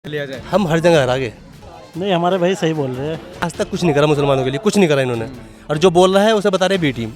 लिया जाए। हम हर जगह हरा गए। नहीं, हमारे भाई सही बोल रहे हैं। आज तक कुछ नहीं करा मुसलमानों के लिए, कुछ नहीं करा इन्होंने। और जो बोल रहा है उसे बता रहे बी टीम।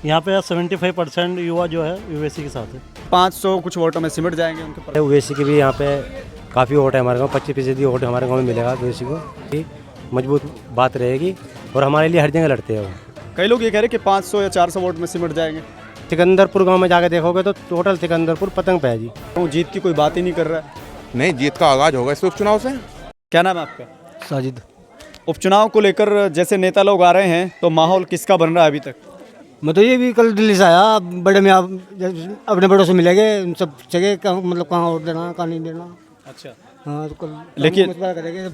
यहाँ पे 75% युवा जो है यूएसी के साथ है। 500 कुछ वोटों में सिमट जाएंगे उनके। ओवैसी के भी यहाँ पे काफ़ी वोट है हमारे गाँव, 25% वोट हमारे गाँव में मिलेगा ओवैसी को। मजबूत बात रहेगी और हमारे लिए हर जगह लड़ते हैं वो। कई लोग ये कह रहे हैं कि 500 या 400 वोट में सिमट जाएंगे। सिकंदरपुर गांव में जाके देखोगे तो टोटल सिकंदरपुर पतंग पे है जी। वो जीत की कोई बात ही नहीं कर रहा है। नहीं, जीत का आगाज होगा इस उपचुनाव से। क्या नाम है आपका? साजिद। उपचुनाव को लेकर जैसे नेता लोग आ रहे हैं तो माहौल किसका बन रहा है अभी तक? मैं तो ये भी कल दिल्ली से आया, बड़े में आप अपने बड़ों से मिलेंगे, उन सब जगह मतलब कहाँ वोट देना कहाँ नहीं देना। अच्छा। हाँ तो कल लेकिन करेंगे,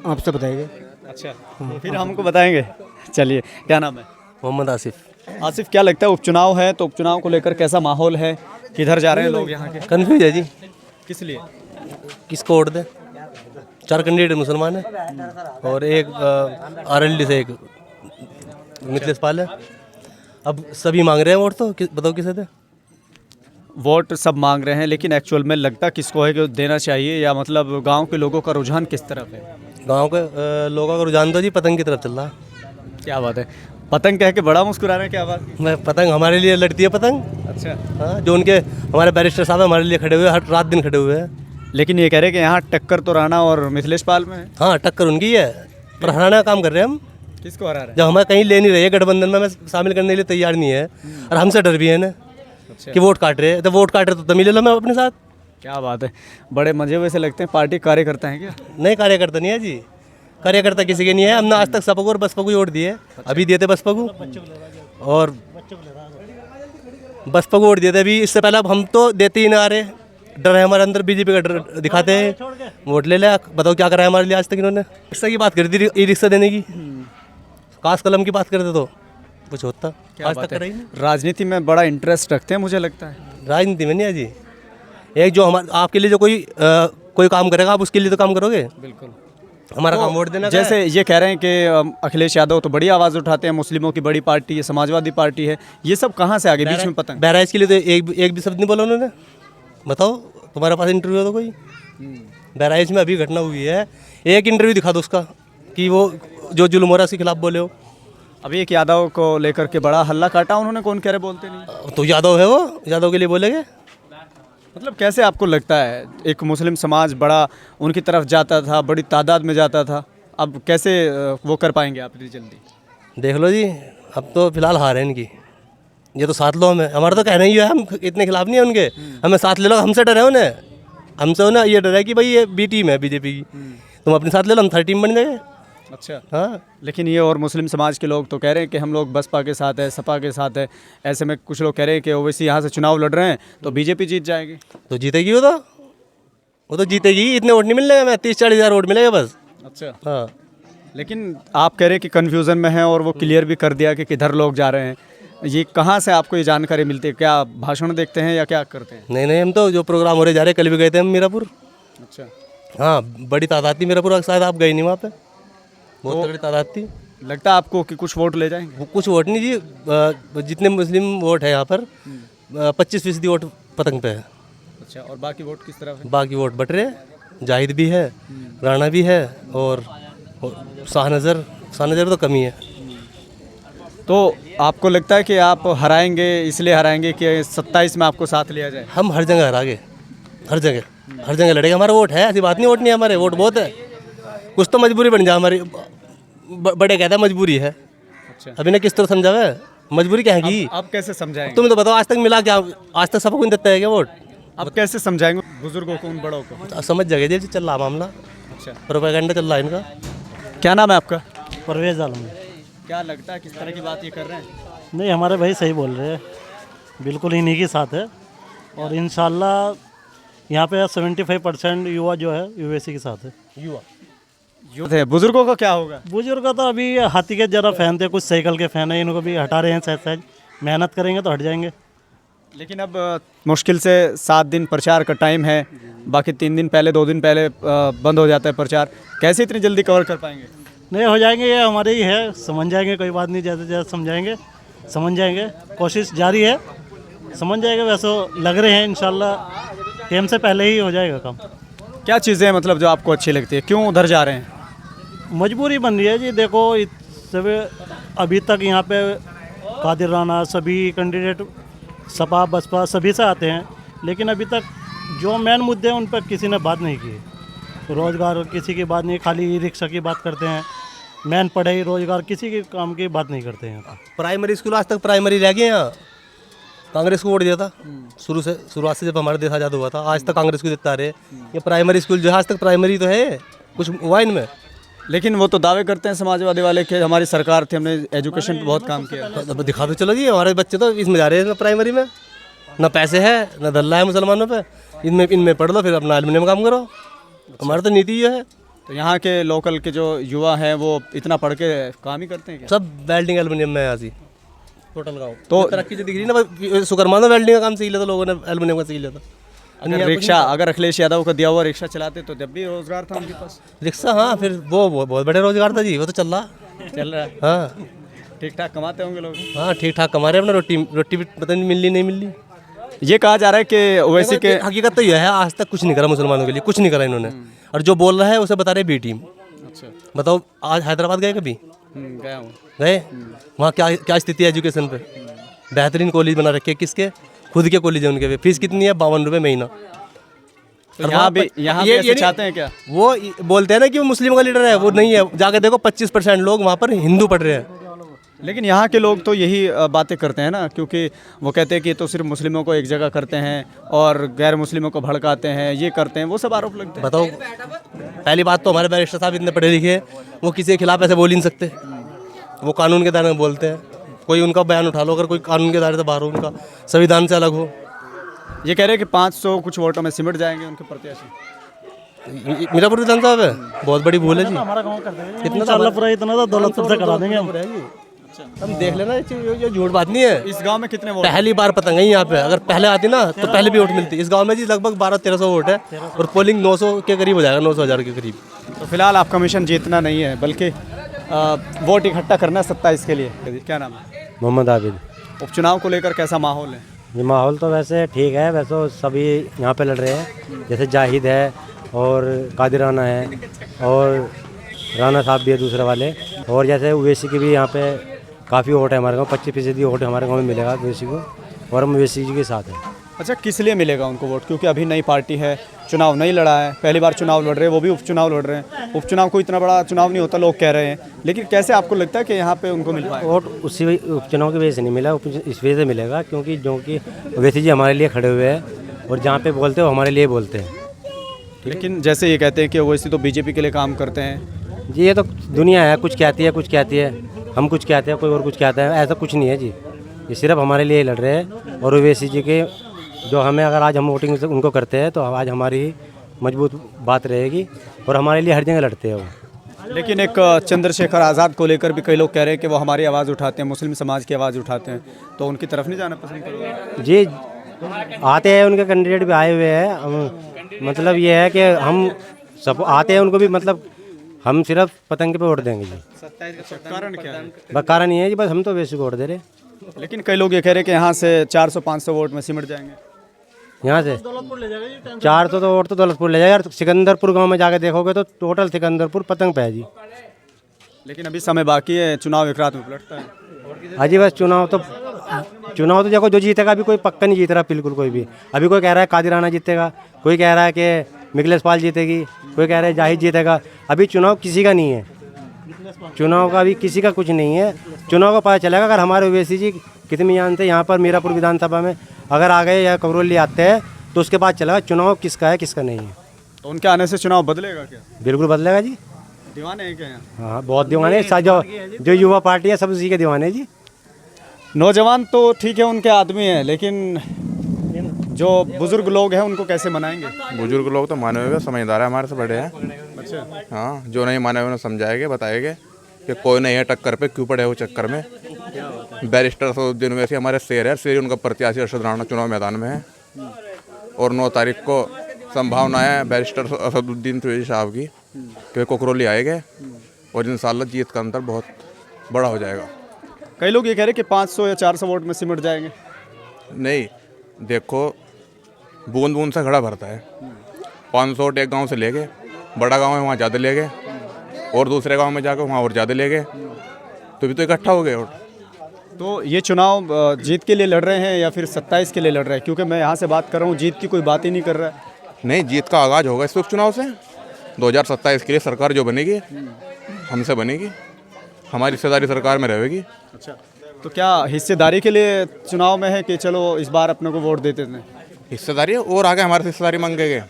आपसे बताएंगे। अच्छा, तो फिर हमको बताएंगे। चलिए, क्या नाम है? मोहम्मद आसिफ। आसिफ, क्या लगता है उपचुनाव है तो उपचुनाव को लेकर कैसा माहौल है? किधर जा रहे हैं लोग यहाँ के? कन्फ्यूज है जी, किस लिए? किसको वोट दे। 4 कैंडिडेट मुसलमान है और एक आरएलडी से एक मिथिलेश पाल है। अब सभी मांग रहे हैं वोट, तो बताओ किसे दे। वोट सब मांग रहे हैं, लेकिन एक्चुअल में लगता किसको है कि देना चाहिए, या मतलब गांव के लोगों का रुझान किस तरफ है? गांव के लोगों का रुझान तो जी पतंग की तरफ चल रहा है। क्या बात है, पतंग कह के बड़ा मुस्कुरा रहे हैं, क्या बात? मैं पतंग हमारे लिए लड़ती है पतंग। अच्छा। हाँ, जो उनके हमारे बैरिस्टर साहब हमारे लिए खड़े हुए हैं, हर रात दिन खड़े हुए हैं। लेकिन ये कह रहे हैं कि यहाँ टक्कर तो राणा और मिथिलेश पाल में है। हाँ, टक्कर उनकी है, पर हराने का काम कर रहे हैं हम। किसको हरा रहे जब हमें कहीं ले नहीं रही है, गठबंधन में हमें शामिल करने के लिए तैयार नहीं है, और हमसे डर भी है ना अच्छा। कि वोट काट रहे हैं। तो वोट काट रहे तो मिले लो हमें अपने साथ। क्या बात है, बड़े मजे वैसे लगते हैं। पार्टी कार्यकर्ता हैं क्या? नहीं, कार्यकर्ता नहीं है जी, कार्यकर्ता किसी के नहीं है। हमने आज तक सपा को और बसपा को वोट दिए। अभी दिए थे बसपा को और बसपा को वोट दिए थे अभी। इससे पहले अब हम तो देते ही ना आ रहे, डर है हमारे अंदर, बीजेपी का डर दिखाते हैं। वोट ले ले, बताओ क्या करा है हमारे लिए आज तक इन्होंने। रिक्शा की बात करी थी, ई रिक्शा देने की, काश कलम की बात करते तो कुछ होता। आज तक करा ही नहीं। राजनीति में बड़ा इंटरेस्ट रखते हैं मुझे लगता है। राजनीति में नहीं है जी। एक जो हमारे आपके लिए जो कोई काम करेगा, आप उसके लिए तो काम करोगे। बिल्कुल। हमारा काम वोट देना। जैसे ये कह रहे हैं कि अखिलेश यादव तो बड़ी आवाज़ उठाते हैं, मुस्लिमों की बड़ी पार्टी है, समाजवादी पार्टी है, ये सब कहाँ से आगे बीच में पतंग? बहराइच के लिए तो एक भी शब्द नहीं बोला उन्होंने। बताओ, तुम्हारे पास इंटरव्यू है तो कोई? बहराइच में अभी घटना हुई है, एक इंटरव्यू दिखा दो उसका कि वो जो जुल्म हो रहा है उसके खिलाफ बोले हो। अभी एक यादव को लेकर के बड़ा हल्ला काटा उन्होंने, कौन कह रहे बोलते नहीं। तो यादव है, वो यादव के लिए बोलेंगे। मतलब कैसे आपको लगता है, एक मुस्लिम समाज बड़ा उनकी तरफ जाता था, बड़ी तादाद में जाता था, अब कैसे वो कर पाएंगे आप इतनी जल्दी? देख लो जी, अब तो फिलहाल हार है इनकी। ये तो साथ लो हमें, हमारा तो कहना ही है, हम इतने खिलाफ नहीं है उनके। हमें साथ ले लो, हमसे डर है उन्हें, हमसे उन्हें ये डर है कि भाई ये बी टीम है बीजेपी की, तुम अपने साथ ले लो, हम 3rd टीम बन जाएंगे। अच्छा। हाँ, लेकिन ये और मुस्लिम समाज के लोग तो कह रहे हैं कि हम लोग बसपा के साथ है, सपा के साथ है। ऐसे में कुछ लोग कह रहे हैं कि ओवैसी यहाँ से चुनाव लड़ रहे हैं तो बीजेपी जीत जाएगी। तो जीतेगी वो तो जीतेगी। इतने वोट नहीं मिलने हमें, 30-40 हज़ार वोट मिलेगा बस। अच्छा। हाँ, लेकिन आप कह रहे हैं कि कन्फ्यूज़न में है और वो क्लियर भी कर दिया कि किधर लोग जा रहे हैं। ये कहाँ से आपको ये जानकारी मिलती है? क्या भाषण देखते हैं या क्या करते हैं? नहीं, हम तो जो प्रोग्राम हो रहे जा रहे, कल भी गए थे हम मीरापुर। अच्छा। हाँ, बड़ी तादाद थी मीरापुर, शायद आप गए नहीं वहाँ पे, बहुत तगड़ी तादाद थी। लगता है आपको कि कुछ वोट ले जाएंगे? कुछ वोट नहीं जी, जितने मुस्लिम वोट है यहाँ पर 25% वोट पतंग पे है। अच्छा, और बाकी वोट किस तरफ है? बाकी वोट बट रहे, जाहिद भी है, राणा भी है और शाहनजर तो कमी है। तो आपको लगता है कि आप हराएंगे, इसलिए हराएंगे कि 27 में आपको साथ लिया जाए? हम हर जगह हरा गए, हर जगह लड़ेगा। हमारा वोट है, ऐसी बात नहीं वोट नहीं है, हमारे वोट बहुत है। कुछ तो मजबूरी बन जाए हमारी, बड़े कहते हैं मजबूरी है। अच्छा। अभी ने किस तरह समझा है मजबूरी क्या है? आप कैसे समझाएंगे? तुम तो बताओ, आज तक मिला क्या? आज तक सबको नहीं देता है क्या वोट? आप कैसे समझाएंगे बुजुर्गों को, उन बड़ों को? तो समझ जाएगा जी, चल रहा मामला। अच्छा। प्रोपेगेंडा चल रहा है इनका। क्या नाम है आपका? परवेज आलम। क्या लगता है किस तरह की बात ये कर रहे हैं? नहीं, हमारे भाई सही बोल रहे हैं, बिल्कुल इन्हीं के साथ है। और इंशाल्लाह यहाँ पे 75% युवा जो है यूएसी के साथ है। युद्ध है। बुजुर्गों का क्या होगा? बुजुर्ग तो अभी हाथी के ज़रा फैन थे, कुछ साइकिल के फैन है, इनको भी हटा रहे हैं सहज मेहनत करेंगे तो हट जाएंगे। लेकिन अब मुश्किल से 7 दिन प्रचार का टाइम है, बाकी 3 दिन पहले 2 दिन पहले बंद हो जाता है प्रचार। कैसे इतनी जल्दी कवर कर पाएंगे? नहीं, हो जाएंगे, ये हमारे ही है, समझ जाएंगे, कोई बात नहीं, जैसे जैसे समझाएंगे समझ जाएंगे, कोशिश जारी है, समझ जाएंगे। वैसे लग रहे हैं इंशाल्लाह टाइम से पहले ही हो जाएगा काम। क्या चीज़ें मतलब जो आपको अच्छी लगती है, क्यों उधर जा रहे हैं? मजबूरी बन रही है जी। देखो सब अभी तक यहाँ पे कादिर राना सभी कैंडिडेट सपा बसपा सभी से आते हैं, लेकिन अभी तक जो मेन मुद्दे हैं उन पर किसी ने बात नहीं की। रोज़गार किसी की बात नहीं, खाली रिक्शा की बात करते हैं। मेन पढ़ाई रोज़गार किसी के काम की बात नहीं करते हैं यहाँ पर। प्राइमरी स्कूल आज तक प्राइमरी रह गए यहाँ। कांग्रेस को वोट दिया था शुरुआत से, जब हमारा देश आज़ाद हुआ था आज तक कांग्रेस को देता रहे। ये प्राइमरी स्कूल जो है आज तक प्राइमरी तो है, कुछ हुआ इनमें। लेकिन वो तो दावे करते हैं समाजवादी वाले कि हमारी सरकार थी, हमने एजुकेशन पे बहुत काम किया। तो दिखा दो चलो जी, हमारे बच्चे तो इसमें जा रहे हैं प्राइमरी में। ना पैसे है ना दल्ला है मुसलमानों पे, इनमें पढ़ लो फिर अपना एल्युमिनियम काम करो। हमारी तो नीति ये है। तो यहाँ के लोकल के जो युवा हैं वो इतना पढ़ के काम ही करते हैं क्या? सब वेल्डिंग एल्युमिनियम में है यहाँ से टोटल गाँव। तो तरक्की जो दिख रही है ना, शुक्र मानो वेल्डिंग का काम सीख लिया था लोगों ने, एल्युमिनियम का सीख लिया था। अगर रिक्शा, अगर अखिलेश यादव का दिया हुआ रिक्शा चलाते तो जब भी रोजगार था उनके पास। रिक्शा, हाँ फिर वो बहुत बड़े रोजगार था जी, वो तो चल रहा चल रहा है, हाँ। ठीक ठाक कमाते होंगे लोग। हाँ ठीक ठाक कमा रहे हैं अपना, रोटी भी पता नहीं मिल रही नहीं मिल रही। ये कहा जा रहा है कि ओवैसी के हकीकत तो यह है, आज तक कुछ नहीं करा मुसलमानों के लिए, कुछ नहीं करा इन्होंने। और जो बोल रहा है उसे बता रहे बी टीम। अच्छा, बताओ आज हैदराबाद गए कभी? गया हूँ। गए? वहाँ क्या क्या स्थिति है एजुकेशन पे? बेहतरीन कॉलेज बना रखे, किसके? खुद के कॉलेज है उनके पे। फीस कितनी है? 52 रुपये महीना। तो यहाँ भी ऐसे चाहते हैं क्या? वो बोलते हैं ना कि वो मुस्लिम का लीडर है, वो नहीं है। जाके देखो 25% लोग वहाँ पर हिंदू पढ़ रहे हैं। लेकिन यहाँ के लोग तो यही बातें करते हैं ना, क्योंकि वो कहते हैं कि तो सिर्फ मुस्लिमों को एक जगह करते हैं और गैर मुस्लिमों को भड़काते हैं, ये करते हैं, वो सब आरोप लगते हैं। बताओ, पहली बात तो हमारे बैरिस्टर साहब इतने पढ़े लिखे हैं, वो किसी के खिलाफ ऐसे बोल ही नहीं सकते। वो कानून के दायरे में बोलते हैं। कोई उनका बयान उठा लो, अगर कोई कानून के दायरे से बाहर हो, उनका संविधान से अलग हो। ये कह रहे हैं कि 500 कुछ वोटों में सिमट जाएंगे उनके प्रत्याशी। मीरापुर विधान साहब है, बहुत बड़ी भूल है जी। हमारा गाँव कर देंगे इतना इंशाल्लाह पूरा, इतना तो दौलतपुर से करा देंगे हम। हम देख लेना, ये झूठ बात नहीं है। इस गांव में कितने वोट? पहली बार पतंग है यहाँ पे। अगर पहले आती ना तो पहले भी वोट मिलती। इस गांव में जी लगभग 1200-1300 वोट है और पोलिंग 900 के करीब हो जाएगा, 900,000 के करीब। तो फिलहाल आपका मिशन जीतना नहीं है, बल्कि वोट इकट्ठा करना 27 के लिए। क्या नाम है? मोहम्मद आबिद। उपचुनाव को लेकर कैसा माहौल है? ये माहौल तो वैसे ठीक है, वैसे तो सभी यहाँ पे लड़ रहे हैं। जैसे जाहिद है और कादिर राना है और राना साहब भी है दूसरे वाले। और जैसे ओवैसी की भी यहाँ पे काफ़ी वोट है हमारे गाँव, 25% वोट हमारे गाँव में मिलेगा ओवैसी को, और हम ओवैसी जी के साथ हैं। अच्छा, किस लिए मिलेगा उनको वोट? क्योंकि अभी नई पार्टी है, चुनाव नहीं लड़ा है, पहली बार चुनाव लड़ रहे हैं, वो भी उपचुनाव लड़ रहे हैं। उपचुनाव कोई इतना बड़ा चुनाव नहीं होता, लोग कह रहे हैं, लेकिन कैसे आपको लगता है कि यहाँ पे उनको मिल पाएगा वोट? उसी उपचुनाव की वजह से नहीं मिला, इस वजह से मिलेगा क्योंकि जो कि ओवैसी जी हमारे लिए खड़े हुए हैं और जहाँ पे बोलते हैं वो हमारे लिए बोलते हैं। लेकिन जैसे ये कहते हैं कि ओवैसी तो बीजेपी के लिए काम करते हैं जी, ये तो दुनिया है, कुछ कहती है कुछ कहती है, हम कुछ कहते हैं कोई और कुछ कहता है, ऐसा कुछ नहीं है जी। ये सिर्फ हमारे लिए लड़ रहे हैं। और ओवैसी जी के जो हमें, अगर आज हम वोटिंग उनको करते हैं तो आज हमारी मजबूत बात रहेगी और हमारे लिए हर जगह लड़ते हैं वो। लेकिन एक चंद्रशेखर आज़ाद को लेकर भी कई लोग कह रहे हैं कि वो हमारी आवाज़ उठाते हैं, मुस्लिम समाज की आवाज़ उठाते हैं, तो उनकी तरफ नहीं जाना पसंद करोगे? जी, आते हैं, उनके कैंडिडेट भी आए हुए हैं। मतलब ये है कि हम सब आते हैं, उनको भी मतलब हम सिर्फ पतंग पे वोट देंगे जी। कारण क्या है? बस कारण ये है जी, बस हम तो वैसे वोट दे रहे हैं। लेकिन कई लोग ये कह रहे हैं कि यहाँ से 400-500 वोट में सिमट जाएंगे। यहाँ से 400 तो वोट तो दौलतपुर ले जाएगा। सिकंदरपुर गांव में जाकर देखोगे तो टोटल सिकंदरपुर पतंग पे है जी। लेकिन अभी समय बाकी है, चुनाव एक रात में पलटता है। हाँ जी, बस चुनाव तो देखो, जो जीतेगा अभी कोई पक्का नहीं जीत रहा बिल्कुल कोई भी। अभी कोई कह रहा है कादिर राना जीतेगा, कोई कह रहा है कि मिखलेश पाल जीतेगी, कोई कह रहा है जाहिद जीतेगा। अभी चुनाव किसी का नहीं है, चुनाव का अभी किसी का कुछ नहीं है। चुनाव का पता चलेगा अगर हमारे ओवैसी जी कितनी जानते हैं यहाँ पर मीरापुर विधानसभा में अगर आ गए या कवरोली आते हैं तो उसके बाद चलेगा चुनाव किसका है किसका नहीं है। तो उनके आने से चुनाव बदलेगा क्या? बिल्कुल बदलेगा जी। दीवाने हैं क्या यहाँ? हाँ, बहुत दीवाने। जो युवा पार्टी है सब उसी के दीवाने हैं जी। नौजवान तो ठीक है, उनके आदमी हैं, लेकिन जो बुजुर्ग लोग हैं उनको कैसे मनाएंगे? बुजुर्ग लोग तो माने हुए समझदार है, हमारे से बड़े हैं। अच्छा, हाँ, जो नहीं माने हुए उन्हें समझाएंगे, बताएंगे कि कोई नहीं है टक्कर पे, क्यों पड़े हो चक्कर में। बैरिस्टर असदुद्दीन ओवैसी हमारे शेर है, शेर उनका प्रत्याशी अरशद राणा चुनाव मैदान में है और 9 तारीख को संभावना है बैरिस्टर असदुद्दीन ओवैसी साहब की कि कोकरोली आएंगे और इंशाल्लाह जीत का अंतर बहुत बड़ा हो जाएगा। कई लोग ये कह रहे हैं कि 500 या 400 वोट में सिमट जाएंगे। नहीं, देखो बूंद बूंद से घड़ा भरता है। 500 वोट एक गांव से ले गए, बड़ा गांव है वहाँ ज़्यादा ले गए, और दूसरे गांव में जाकर वहाँ और ज़्यादा ले गए, तो भी तो इकट्ठा हो गए वोट। तो ये चुनाव जीत के लिए लड़ रहे हैं या फिर 27 के लिए लड़ रहे हैं? क्योंकि मैं यहाँ से बात कर रहा हूँ, जीत की कोई बात ही नहीं कर रहा है। नहीं, जीत का आगाज़ होगा इस उपचुनाव से। 2027 के लिए सरकार जो बनेगी हमसे बनेगी, हमारी हिस्सेदारी सरकार में रहेगी। अच्छा, तो क्या हिस्सेदारी के लिए चुनाव में है कि चलो इस बार अपने को वोट देते थे? हिस्सेदारी और आगे हमारे से हिस्सेदारी मांगेंगे।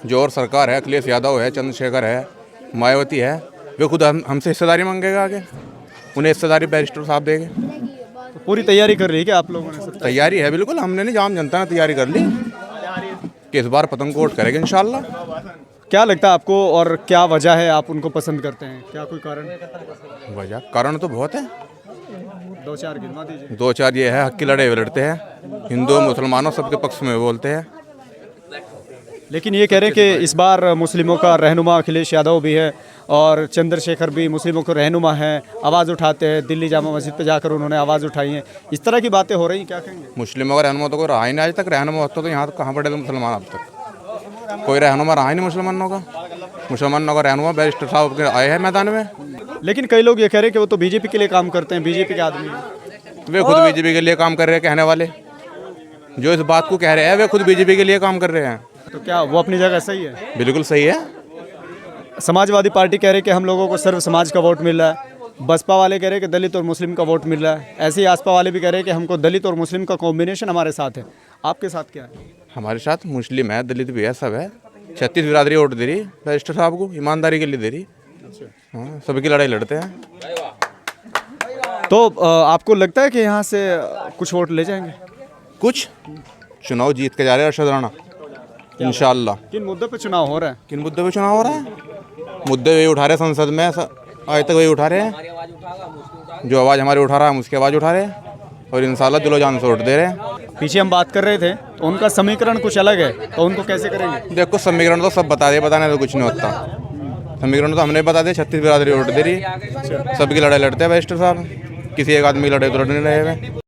जो और सरकार है, अखिलेश यादव है, चंद्रशेखर है, मायावती है, वे खुद हमसे हिस्सेदारी मांगेगा आगे, उन्हें हिस्सेदारी बैरिस्टर साहब देंगे। तो पूरी तैयारी कर रही है क्या आप लोगों ने? सब तैयारी है बिल्कुल, हमने नहीं, आम जनता ने तैयारी कर ली कि इस बार पतंग को वोट करेंगे इंशाल्लाह। क्या लगता है आपको और क्या वजह है आप उनको पसंद करते हैं? क्या कोई कारण? वजह कारण तो बहुत है, 2-4 गिनवा दीजिए। 2-4 ये है, हक की लड़ाई लड़ते हैं, हिंदू मुसलमानों सबके पक्ष में बोलते हैं। लेकिन ये कह रहे हैं कि इस बार मुस्लिमों का रहनुमा अखिलेश यादव भी है और चंद्रशेखर भी मुस्लिमों को रहनुमा हैं, आवाज़ उठाते हैं, दिल्ली जामा मस्जिद पे जाकर उन्होंने आवाज़ उठाई है। इस तरह की बातें हो रही हैं, क्या कहेंगे? मुस्लिमों का रहनुमा तो कोई रहा ही नहीं आज तक। रहनुमा होता तो यहाँ कहाँ पड़े थे मुसलमान? अब तक कोई रहनुमा रहा ही नहीं मुसलमानों का। मुसलमानों का रहनुमा बैरिस्टर साहब आए हैं मैदान में। लेकिन कई लोग ये कह रहे हैं कि वो तो बीजेपी के लिए काम करते हैं, बीजेपी के आदमी हैं। वे खुद बीजेपी के लिए काम कर रहे हैं, कहने वाले जो इस बात को कह रहे हैं वे खुद बीजेपी के लिए काम कर रहे हैं। तो क्या वो अपनी जगह सही है? बिल्कुल सही है। समाजवादी पार्टी कह रही है कि हम लोगों को सर्व समाज का वोट मिल रहा है, बसपा वाले कह रहे हैं कि दलित और मुस्लिम का वोट मिल रहा है, ऐसे ही आसपा वाले भी कह रहे हैं कि हमको दलित और मुस्लिम का कॉम्बिनेशन हमारे साथ है। आपके साथ क्या है? हमारे साथ मुस्लिम है, दलित भी है, सब है। 36 बिरादरी वोट दे रही बैरिस्टर साहब को, ईमानदारी के लिए दे रही। हाँ, सबकी लड़ाई लड़ते हैं। तो आपको लगता है कि यहाँ से कुछ वोट ले जाएंगे? कुछ चुनाव जीत के जा रहे हैं अरशद राणा इंशाल्लाह। किन मुद्दों पे चुनाव हो रहा है? किन मुद्दों पे चुनाव हो रहा है? मुद्दे वही उठा रहे संसद में, आज तक वही उठा रहे हैं। जो आवाज़ हमारी उठा रहा है हम उसकी आवाज़ उठा रहे हैं और इंशाल्लाह दिलो जान से वोट दे रहे हैं। पीछे हम बात कर रहे थे तो उनका समीकरण कुछ अलग है, तो उनको कैसे करेंगे? देखो समीकरण तो सब बता दिए, बताने तो कुछ नहीं होता। समीकरण तो हमने बता दिया, 36 बिरादरी वोट दे रही, सबकी लड़ाई लड़ते हैं बैरिस्टर साहब, किसी एक आदमी की लड़ाई तो लड़ नहीं रहे हैं।